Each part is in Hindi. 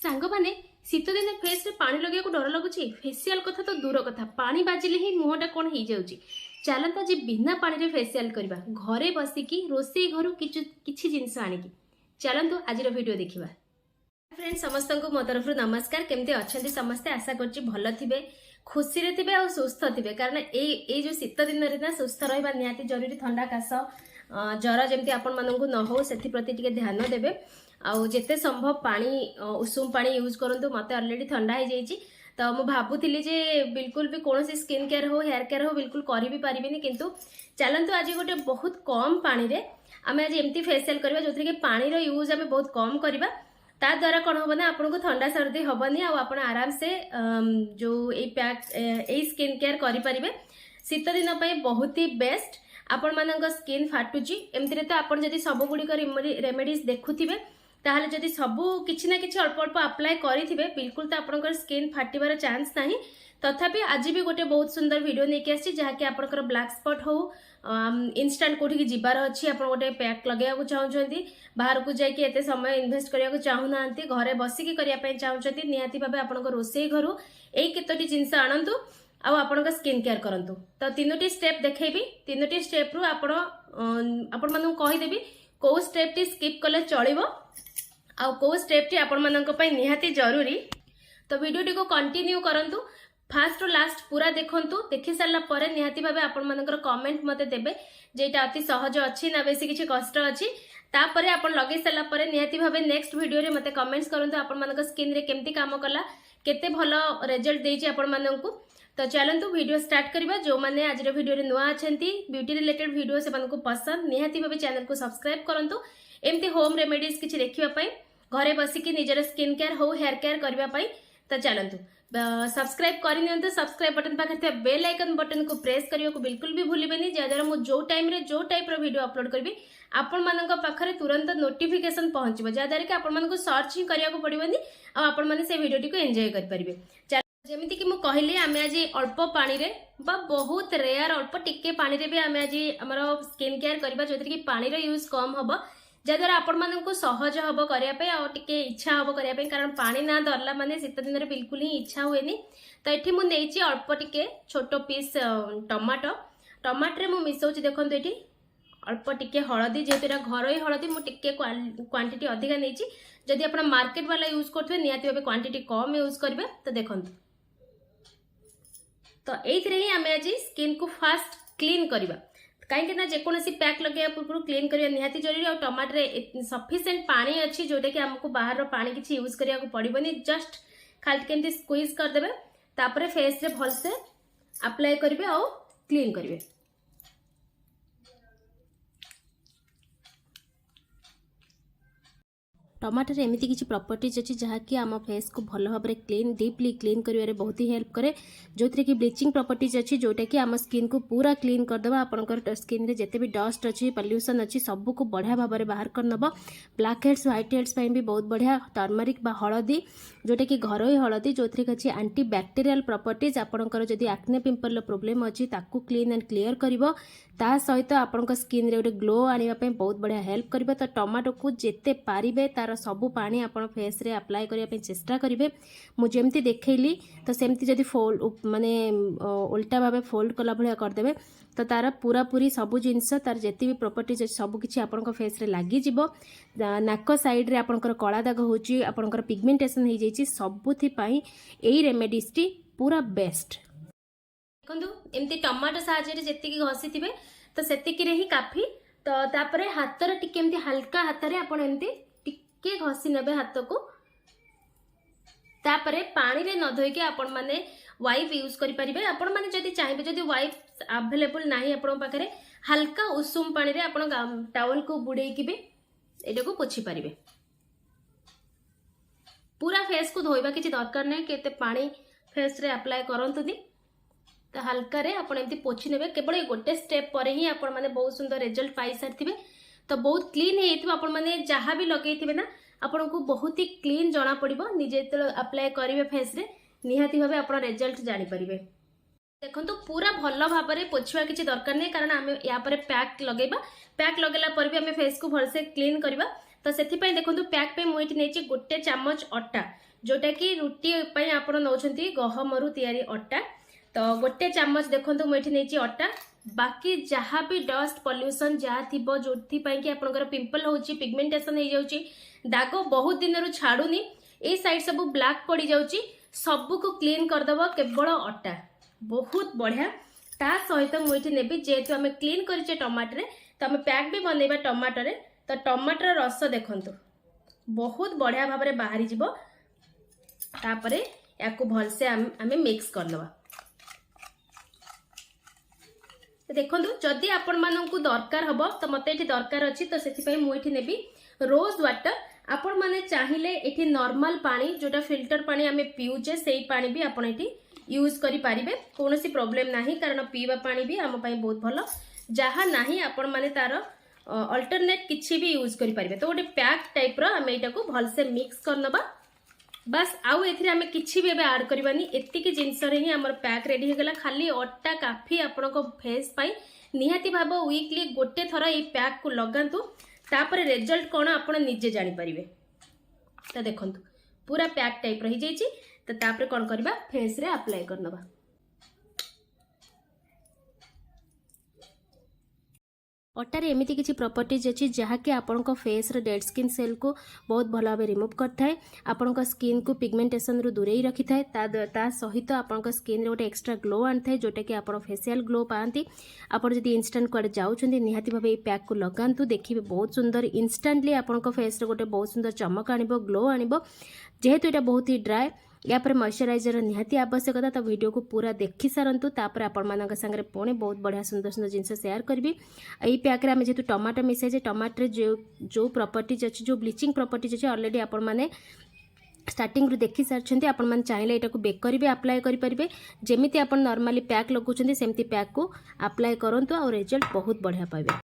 सांग माने शीत दिन फेस रे पानी लगे डर लगुच फेसियाल कथा तो दूर कथा पानी बाजिले ही मुहटा कौन हो जाऊँगी। चलता आज बिना पानी रे फेसियाल करवा घरे बसिकी रोसे घर किछि जिनस आनिकी चलतु आज वीडियो देखा। फ्रेंड समस्त को मो तरफ नमस्कार। केमती अच्छा समस्ते आशा कर भल थे खुशी रे थे और सुस्थ थे कारण ये जो शीत दिन ना सुस्थ रहा निहाती जरूरी। थंडा काश जर जमी आपण मानू न हो से प्रति ध्यान देवे आउ जिते संभव पानी उषुम पानी यूज करूँ। मत अलरेडी ठंडा हो जाइए तो मुझे भावुली जे बिल्कुल भी कौन स्किन केयर हो हेयर केयर हो बिल्कुल कर भी पारिनी किंतु चलतु आज गोटे बहुत कम पानी रे आमे आज एमती फेसियल करबा जो कि पानी रो यूज आमे बहुत कम करबा ता द्वारा कौन हम ना आपको ठंडा सर्दी हेनी आप आराम से जो पैक ए स्किन केयर करें शीत दिन बहुत ही बेस्ट। आपण मान स्किन फाटुची एमती तो आप सब गुड़िक रेमेडीज देखुवे ताहले जदि सबू किछि ना किछि अल्प अल्प अप्लाई करिथिबे बिल्कुल तो आपनकर स्किन फाटिबार चांस नाही। तथापि आज भी गोटे बहुत सुंदर वीडियो लेके आछि जहाँकि आपनकर ब्लैक स्पॉट हो इंस्टेंट कोठी जिबार अछि आपण गोटे पैक लगाइବାକୁ चाहुछंती बाहर को जाइए एते समय इन्वेस्ट करिया चाहूनांती घरे बसिकी करिया पय चाहुछंती निहाती भाबे आपनकर रोसई घरु एई केतोटी जिंस आणंतु आउ आपनकर स्किन केयर करंतु। तो तीनोटी स्टेप देखैबी तीनोटी स्टेप रु आपण मानू कहि देबी को स्टेप टी स्किप कले चलिबो आउ को स्टेप टी आपण मानक पय निहाती जरूरी। तो वीडियो टी को कंटिन्यू करंतु फास्ट टू लास्ट पूरा देखंतु। देखि सारला परे निहाती भाबे आपण मानकर कमेंट मते देबे जेटा अति सहज अछि ना बेसी किछि कष्ट अछि तापरे आपण लगे सारला परे निहाती भाबे नेक्स्ट वीडियो रे मते कमेंट्स करंतु आपण मानक स्किन रे केमती काम कला केते भलो रिजल्ट देछि आपण मानकु। तो चलतु वीडियो स्टार्ट करबा। जो माने आज रे वीडियो रे नुआ अछंती ब्यूटी रिलेटेड वीडियो से मानकु पसंद निहाती भाबे चैनल को सब्सक्राइब करंतु एमती होम रेमेडीज किछि देखिबा पय घरे बसिकी निजर स्किन केयर हो हेयर केयर करबा पय। तो चलतु सब्सक्राइब करनियंतु सब्सक्राइब बटन पाखे थे बेल आइकन बटन को प्रेस करियो को बिल्कुल भी भूलिबेनी जद्वारा मु जो टाइम रे जो टाइप रो वीडियो अपलोड करबी आपण मानक पाखरे तुरंत नोटिफिकेशन पहुंचबो जद्वारा कि आपण मानक सर्च ही करिया को पड़िबनी आ आपण माने से वीडियो को एंजॉय कर परिबे। जेमिति कि मु कहली आमे आज अल्प पानी रे बा बहुत रेयर अल्प टिके पानी रे भी आमे आज हमर स्किन केयर करबा जोथि कि पानी रो यूज कम हबो जद्वारा आपण मानकु सहज हबो करिया पे आ टिके इच्छा हबो करिया पे कारण पानी ना दरला माने शीत दिन रे बिल्कुल ही इच्छा हुएनी। तो एठी मु नेइची अल्प टिके छोटो पीस टमाटर मु मिसौची देखंतु एठी अल्प टिके हळदी जेतेरा घरोई हळदी मु टिके क्वांटिटी अधिका नेइची जदि आपण मार्केट वाला यूज करथबे नियाती भाबे क्वांटिटी कम यूज करबे। तो देखंतु तो एइथरे ही आमे आज स्किन को फास्ट क्लीन करबा कहीं ना जेकोसी पैक लगे पूर्व क्लीन करने निहाती जरूरी। और टमाटर सफिशिएंट पानी अच्छी जोटा कि हमको बाहर पानी किसी यूज करिया को पड़िबनी जस्ट खाली केमती स्क्वीज करदेबे तापरे फेस रे भलसे अप्लाई करिवे और क्लीन करिवे। टमाटर एमती किसी प्रॉपर्टीज अच्छी जहाँकि आम फेस को भल भाव में क्लीन डीपली क्लीन करिवारे बहुत ही हेल्प करे जो कि ब्लीचिंग प्रॉपर्टीज अच्छी जोटा कि आम स्किन को पूरा क्लीन करदेबा आपंकर स्किन रे जिते भी डस्ट अच्छी पॉल्यूशन अच्छी सबू को बढ़िया भाव में बाहर करनब। ब्लैक हेड्स व्हाइट हेड्स भी बहुत बढ़िया टर्मरिक बा हळदी जोटा कि घरोई हळदी जो अच्छी एंटी बैक्टेरियल प्रॉपर्टीज आपंकर जदि एक्ने पिंपल प्रोब्लेम अच्छी ताकू क्लीन एंड क्लीयर करिवो ता सहित आपंकर स्किन रे गोटे ग्लो आनिबा पे बहुत बढ़िया हेल्प करिवो। तो टमाटो को जेते पारिबे तार सबू पानी आपण फेस रे अप्लाई करिया पे चेष्टा करिवे। मु जेमती देखैली तो सेमती जदि फोल्ड माने उल्टा भाबे फोल्ड कला भलिया कर देबे तो तार पूरा पूरी सबू जिनस तार जेती भी प्रॉपर्टीज सबू किछि आपनका फेस रे लागी जिवो। नाक साइड रे आपनकर कला दाग होची आपनकर पिगमेंटेशन हो जाइछि सबुथि पई एई रेमेडीज टी पूरा बेस्ट। देखंतु एमती टमाटो साहाଯ୍य रे जेतिकी घसी थिबे तो सेतिकी रे ही काफी। तो तापरे हाथ रे टिके एमती हल्का हाथ रे आपण एमती टिके घसी नेबे हाथ को तापरे पानी रे न धोई के आपण माने वाइप यूज करि परिबे। आपण माने जदि चाहिबे जदि वाइप अवेलेबल नाही आपण पाखरे हल्का उषुम पानी रे आपण टावल को बुड़ेई के भी एटा को पोछि परिबे। पूरा फेस को धोइबा किछि दरकार नै केते पानी फेस रे अप्लाई करंतुनी तो हल्का रे आपण एमती पोछि नेबे केवल गोटे स्टेप पर ही आपण माने बहुत सुंदर रिजल्ट पाई सारथिबे। तो बहुत क्लीन हेइथिबो आपण माने जहां भी लगेइथिबे ना आपण को बहुत ही क्लीन जना पड़िबो निजे तो अप्लाई करिवे फेस रे निहाती भाबे आपण रिजल्ट जानि परिबे। देखंतु पूरा भल भाव में पोछिबा किछि दरकार नै कारण आमे या पर पैक लगेबा पैक लगेला पर भी आमे फेस को भलसे क्लीन करबा तो से देखो पैक पे मुझे नहीं गोटे चामच अटा जोटा कि रुटी आप नौकरी गहमरु तैयारी अटा तो गोटे चामच देखो मुझे नहीं अटा बाकी जहाँ भी डस्ट पॉल्यूशन जहाँ थी जो कि आपंकर पिंपल हो पिगमेंटेशन हो जाउची दाग बहुत दिन रु छाड़ूनी ए साइड सब ब्लैक पड़ जाउची सबू को क्लीन करदब केवल अटा बहुत बढ़िया ता सहित मुझे नेबी जेहेतु आम क्लीन करें टमाटर तो आम पैक भी बनइबा टमाटर तो टमाटर रस देखंतु बहुत बढ़िया भाव में बाहरी जीवो तापरे याकू भलसे आमे मिक्स करदबा देखंतु जदि आपण माननकु दरकार हबो तो मते एठी दरकार अछि तो सेति पई मु एठी नेबी रोज वाटर आपण माने चाहिले एठी नॉर्मल पानी जोटा फिल्टर पानी आमे पिउजे सेही पानी भी आपण एठी यूज करि पारिबे कोनोसी प्रॉब्लम नाही कारण पीवा पानी भी आम पई बहुत भलो जहा नाही आपण माने तार अल्टरनेट किछि भी यूज करि पारिबे तो गोटे पैक टाइप रो आमे एटा को भलसे मिक्स करनबा बस आउ एथिरे आमे किछि भी एबे ऐड करबानी एतिकी जिंस रे ही हमर पैक रेडी हो गेला खाली अट्टा काफी आपण को फेस पाई निहाती भाबो वीकली गोटे थरा ए पैक को लगांतु तापर रिजल्ट कोन आपण निजे जानि परिबे त देखंतु पूरा पैक टाइप रही जाईची तो तापर कोन करबा फेस रे अप्लाई करनबा अटारे एमती किसी प्रॉपर्टीज अच्छी जहाँकि आपण फेस डेड स्किन सेल को बहुत भल भाव रिमूव करता आपण स्किन को पिगमेंटेशन रु दूरे रखी था ता सहित आपण स्किन गोटे एक्स्ट्रा ग्लो आनी था जोटा कि आप फेसियल ग्लो पाती आपड़ जब इनस्टाट कुआडे जाऊँच निहाती भाव ये पैक को लगातु देखिए बहुत सुंदर इनस्टाटली आपण फेस गोटे बहुत सुंदर चमक आनिबो ग्लो आनिबो जेहेतु यहाँ बहुत ही ड्राए या पर मॉइस्चराइजर निहाती आवश्यकता तो वीडियो को पूरा देखि सारंतु तापर आपण मानक संगे पुणी बहुत बढ़िया सुंदर सुंदर जिनस शेयर करी यही पैक आम जेहतु टमाटर मिसाइजे टमाटर जो प्रॉपर्टीज अच्छी जो ब्लीचिंग प्रॉपर्टीज अच्छी ऑलरेडी आपण माने स्टार्टिंग रु देखि सारछंती आपण माने चाहिले एटा को बेक करिवे अप्लाई करि परिबे जेमिति आपण नॉर्मली पैक लगुछंती सेमती पैक को अप्लाई करंतु और रिजल्ट बहुत बढ़िया पाइबे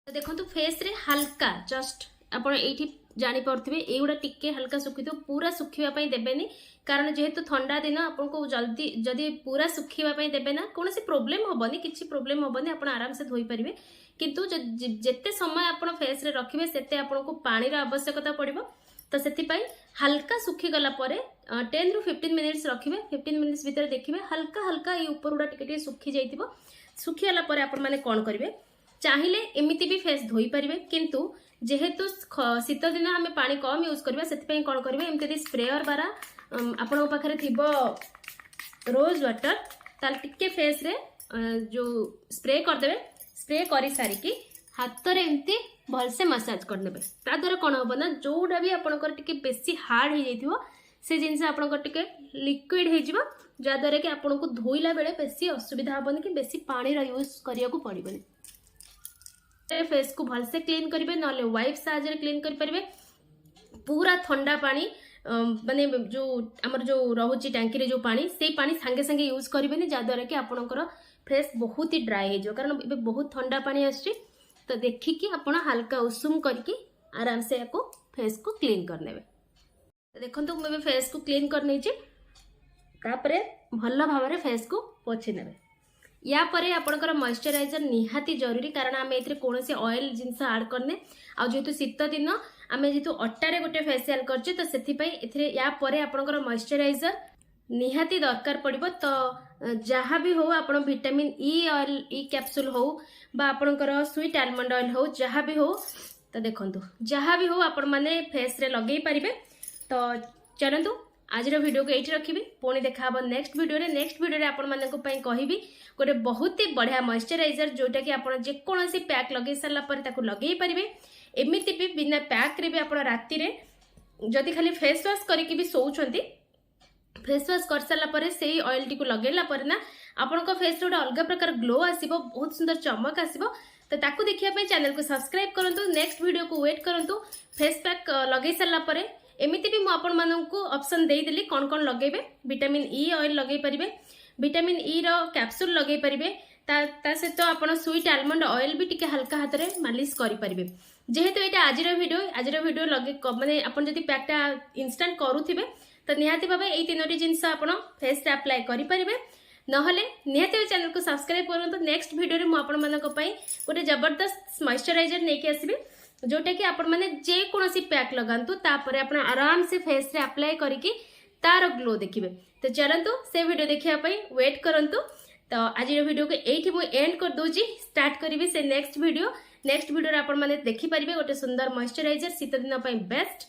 तो देखंतु फेस रे हल्का जस्ट आपण एठी जानी पड़े युवा टिके हल्का सुखी तो पूरा सुखापी देवेनि कारण जेहेतु ठंडा दिन आपको जल्दी जदि पूरा सुखापी देवे ना कौन प्रोब्लेम हेनी किसी प्रोब्लेम हेनी आप आराम से धोई पारे किंतु जिते समय आप फेस रे रखिए सेते आपको पानी आवश्यकता पड़ो तो से हल्का सुखी गला 10 ରୁ 15 मिनिट्स रखिए 15 मिनिट्स भितर देखिए हल्का हल्का ये ऊपर गुड़ा टिके सुखी जाइए सुखीगला आपण कौन करेंगे चाहिए एमती भी फेस धोई पारे किंतु जेहेतु शीत दिन आम पानी कम यूज करवा से कौन करेंगे एमती स्प्रेयर द्वारा आपण पाखे थी रोज वाटर ताल टिके फेस रे जो स्प्रे करदे स्प्रे कर सारिकी हाथ रे एमती भलसे मसाज करदे ता द्वारा कौन हम ना जोटा भी आपंकर टिके बेसी हार्ड हो जाइथिबो से जिनस आपंकर टिके लिक्विड हो जिवो जद्वारा कि आपन को धोइला बेले बेसी असुविधा हेनी कि बेसी पानी यूज करिया को पड़िबनी फेस को भलसे क्लीन करेंगे ना वाइप साहाଯ୍य क्लीन करेंगे पूरा ठंडा पानी माने जो आमर जो रोचे टांकी जो पानी से पानी सांगे सांगे यूज करेंगे जहाद्वारा कि आपणकर फेस बहुत ही ड्राए हो कारण ये बहुत ठंडा पानी आसुची तो देखिकी आप हल्का उषुम करके आराम से या फेस को क्लीन करने देखो मुझे फेस को क्लीन करने भल भाव में फेस को पोछि नेबे या परे आपणकर मॉइस्चराइजर निहाती जरूरी कारण आम ए कौन ऑयल जिनस आड करने आ जेहेतु शीत दिन आम जेहेतु अट्टारे गोटे फेसियाल करछे तो से या परे आपणकर मॉइस्चराइजर निहाती दरकार पड़िबो तो जहाँ भी हो आप vitamin E oil E capsule हो बा आपणकर स्वीट आलमंड ऑयल हो जहाँ भी हो तो देखंतु जहाँ भी हो आपण माने फेस रे लगे पारिबे तो चलंतु आज वीडियो को ये रखी पुणी देखा नेक्स्ट वीडियो आपण मानक कहबी गोटे बहुत ही बढ़िया मॉइस्चराइजर जोटा कि आप जेकोसी पैक लगे सारापर लगे पारे एमती भी बिना पैक रे भी आप राति जदि खाली फेस वाश करके भी सोचती फेस वाश कर सारापर से ऑयल टी लगेला ना आपण फेस गोटे अलग प्रकार ग्लो आसो बहुत सुंदर चमक आसो तो ताकू देखिए चैनल को सब्सक्राइब करूँ नेक्स्ट वीडियो को वेट करूँ फेस पैक लगे सारापर एमती भी मुझे ऑप्शन देदेली कौन कौन लगे विटामिन ई ऑयल लगे पारे विटामिन ई रो कैप्सूल लगे पारे सहित आप स्वीट आलमंड ऑयल भी टिके हल्का हाथ में मालिश करेंगे जेहेतु ये आज वीडियो लगे माने आप जब पैकटा इनस्टांट करुवे तो निहाती भाव ये तीनोटी जिनस आप फेस रे अप्लाई करेंगे नहले निहाती चैनल को सब्सक्राइब करूँ नेक्स्ट वीडियो मुझे गोटे जबरदस्त मॉइस्चराइजर नहीं आसबि जोटा कि आपण माने जे कोनोसी पैक लगांतु तापर आपण आराम से फेस रे अप्लाई करके तार ग्लो देखिबे। तो चलंतु से वीडियो देखिया पई वेट करंतु। तो आज वीडियो को एठी मु एंड कर दोजी, स्टार्ट करिवि से नेक्स्ट वीडियो रे आपण माने देखि परिबे गोटे सुंदर मॉइस्चराइजर शीत दिन पई बेस्ट।